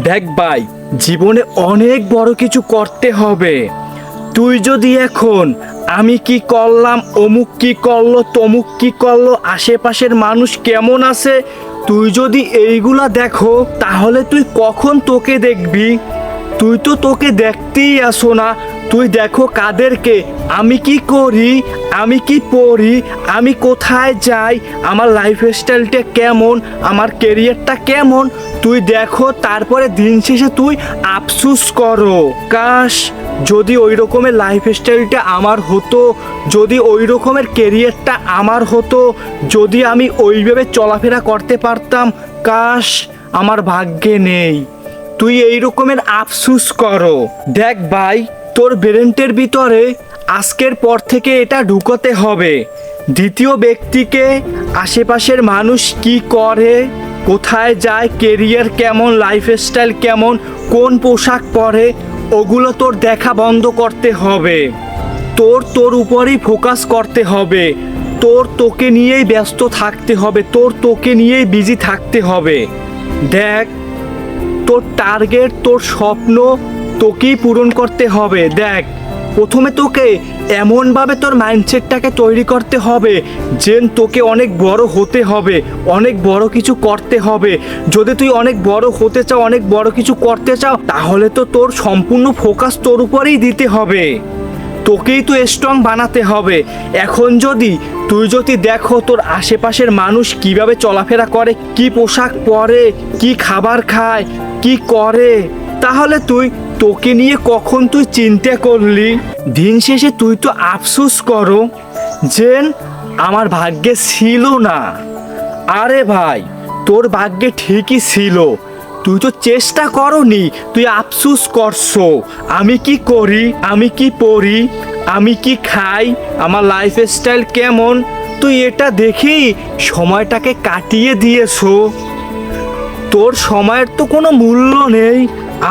দেখ ভাই, জীবনে অনেক বড় কিছু করতে হবে। তুই যদি এখন আমি কি করলাম, অমুক কি করলো, তমুক কি করলো, আশেপাশের মানুষ কেমন আছে, তুই যদি এইগুলা দেখো তাহলে তুই কখন তোকে দেখবি? তুই তো তোকে দেখতেই আসো না। তুই দেখো কাদেরকে, আমি কি করি, আমি কি পড়ি, আমি কোথায় যাই, আমার লাইফস্টাইলটা কেমন, আমার কেরিয়ারটা কেমন, তুই দেখো। তারপরে দিন শেষে তুই আফসোস করো, কাশ যদি ওই রকমের লাইফস্টাইলটা আমার হতো, যদি ওই রকমের কেরিয়ারটা আমার হতো, যদি আমি ওইভাবে চলাফেরা করতে পারতাম, কাশ আমার ভাগ্যে নেই। তুই এই রকমের আফসোস করো। দেখ ভাই, তোর ব্রেনটের ভিতরে আজকের পর থেকে এটা ঢুকোতে হবে। দ্বিতীয় ব্যক্তিকে, আশেপাশের মানুষ কি করে, কোথায় যায়, কেরিয়ার কেমন, লাইফস্টাইল কেমন, কোন পোশাক পরে, ওগুলো তোর দেখা বন্ধ করতে হবে। তোর উপরেই ফোকাস করতে হবে। তোকে নিয়েই ব্যস্ত থাকতে হবে, তোকে নিয়েই বিজি থাকতে হবে। দেখ, তোর টার্গেট, তোর স্বপ্ন তোকেই পূরণ করতে হবে। দেখ, প্রথমে তোকে এমনভাবে তোর মাইন্ডসেটটাকে তৈরি করতে হবে যে তোকে অনেক বড় হতে হবে, অনেক বড় কিছু করতে হবে। যদি তুই অনেক বড় হতে চাও, অনেক বড় কিছু করতে চাও, তাহলে তো তোর সম্পূর্ণ ফোকাস তোর উপরেই দিতে হবে। তোকেই তো স্ট্রং বানাতে হবে। এখন তুই যদি দেখো তোর আশেপাশের মানুষ কিভাবে চলাফেরা করে, কি পোশাক পরে, কি খাবার খায়, কি করে, তাহলে তোকে নিয়ে কখন তুই চিন্তা করলি? দিন শেষে তুই তো আফসোস করো যে আমার ভাগ্যে ছিল না। আরে ভাই, তোর ভাগ্যে ঠিকই ছিল, তুই তো চেষ্টা করনি, তুই আফসোস করছো। আমি কি করি, আমি কি পড়ি, আমি কি খাই, আমার লাইফস্টাইল কেমন, তুই এটা দেখেই সময়টাকে কাটিয়ে দিয়েছো। তোর সময়ের তো কোনো মূল্য নেই,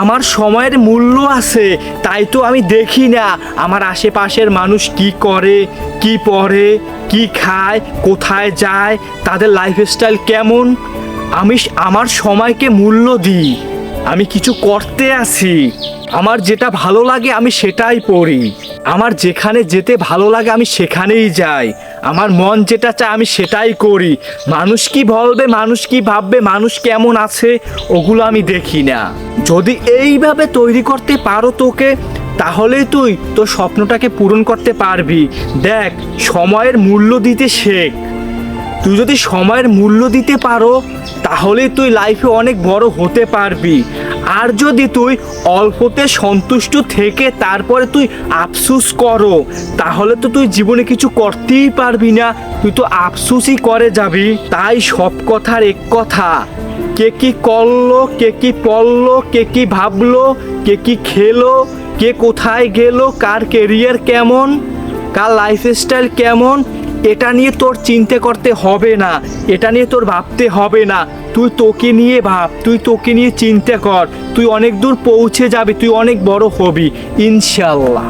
আমার সময়ের মূল্য আছে। তাই তো আমি দেখি না আমার আশেপাশের মানুষ কি করে, কি পড়ে, কি খায়, কোথায় যায়, তাদের লাইফস্টাইল কেমন। আমি আমার সময়কে মূল্য দিই। আমি কিছু করতে আসি, আমার যেটা ভালো লাগে আমি সেটাই পড়ি, আমার যেখানে যেতে ভালো লাগে আমি সেখানেই যাই, আমার মন যেটা চায় আমি সেটাই করি। মানুষ কি বলবে, মানুষ কি ভাববে, মানুষ কেমন আছে, ওগুলো আমি দেখি না। যদি এইভাবে তৈরি করতে পারো তোকে, তাহলেই তুই তোর স্বপ্নটাকে পূরণ করতে পারবি। দেখ, সময়ের মূল্য দিতে শেখ। তুই যদি সময়ের মূল্য দিতে পারো তাহলে তুই লাইফে অনেক বড় হতে পারবি। আর যদি তুই অল্পতে সন্তুষ্ট থেকে তারপরে তুই আফসোস করো, তাহলে তো তুই জীবনে কিছু করতেই পারবি না, তুই তো আফসোসই করে যাবি। তাই সব কথার এক কথা, কে কি করলো, কে কি পড়লো, কে কি ভাবলো, কে কি খেলো, কে কোথায় গেল, কার কেরিয়ার কেমন, কার লাইফস্টাইল কেমন, এটা নিয়ে তোর চিন্তা করতে হবে না, এটা নিয়ে তোর ভাবতে হবে না। তুই তোকে নিয়ে ভাব, তুই তোকে নিয়ে চিন্তা কর, তুই অনেক দূর পৌঁছে যাবি, তুই অনেক বড় হবি ইনশাল্লাহ।